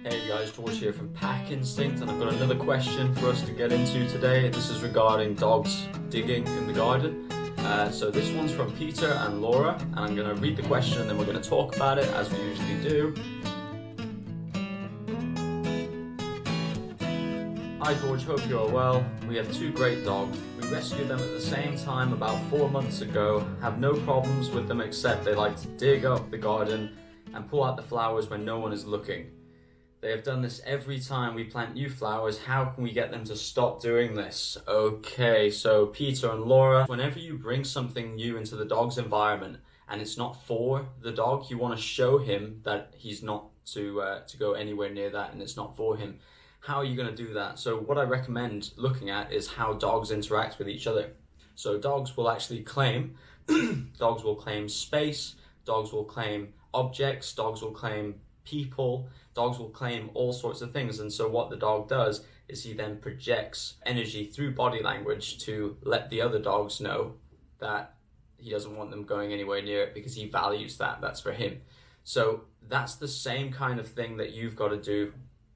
Hey guys, George here from Pack Instinct, and I've got another question for us to get into today. This is regarding dogs digging in the garden. So this one's from Peter and Laura, and I'm going to read the question and then we're going to talk about it as we usually do. Hi George, hope you're well. We have two great dogs. We rescued them at the same time about 4 months ago. Have no problems with them except they like to dig up the garden and pull out the flowers when no one is looking. They have done this every time we plant new flowers. How can we get them to stop doing this? Okay, so Peter and Laura, whenever you bring something new into the dog's environment and it's not for the dog, you want to show him that he's not to go anywhere near that and it's not for him. How are you going to do that? So what I recommend looking at is how dogs interact with each other. So dogs will actually claim, dogs will claim space, dogs will claim objects, dogs will claim people, dogs will claim all sorts of things. And so what the dog does is he then projects energy through body language to let the other dogs know that he doesn't want them going anywhere near it because he values that. That's for him. So that's the same kind of thing that you've got to do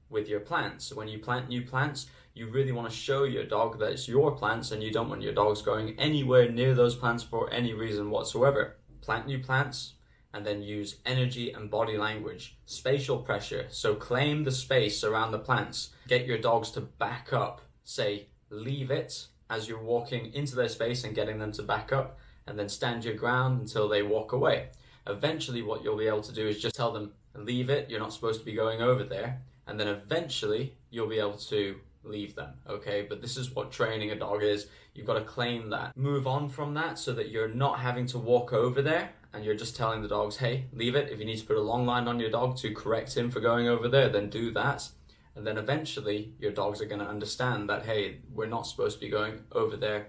with your plants. So when you plant new plants, you really want to show your dog that it's your plants and you don't want your dogs going anywhere near those plants for any reason whatsoever. Plant new plants, and then use energy and body language, spatial pressure. So claim the space around the plants. Get your dogs to back up. Say, leave it as you're walking into their space and getting them to back up, and then stand your ground until they walk away. Eventually what you'll be able to do is just tell them, leave it, you're not supposed to be going over there. And then eventually you'll be able to leave them, okay? But this is what training a dog is. You've got to claim that. Move on from that so that you're not having to walk over there and you're just telling the dogs, hey, leave it. If you need to put a long line on your dog to correct him for going over there, then do that. And then eventually your dogs are going to understand that, hey, we're not supposed to be going over there.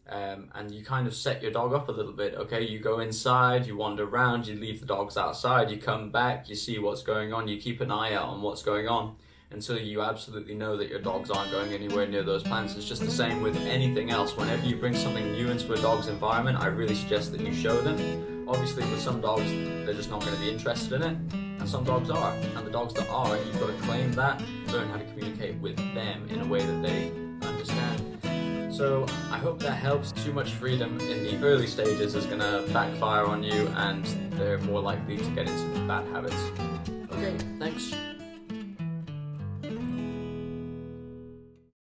And you kind of set your dog up a little bit, okay? You go inside, you wander around, you leave the dogs outside, you come back, you see what's going on, you keep an eye out on what's going on until you absolutely know that your dogs aren't going anywhere near those plants. It's just the same with anything else. Whenever you bring something new into a dog's environment, I really suggest that you show them. Obviously with some dogs, they're just not going to be interested in it, and some dogs are. And the dogs that are, you've got to claim that, learn how to communicate with them in a way that they understand. So I hope that helps. Too much freedom in the early stages is going to backfire on you and they're more likely to get into bad habits. Okay, thanks.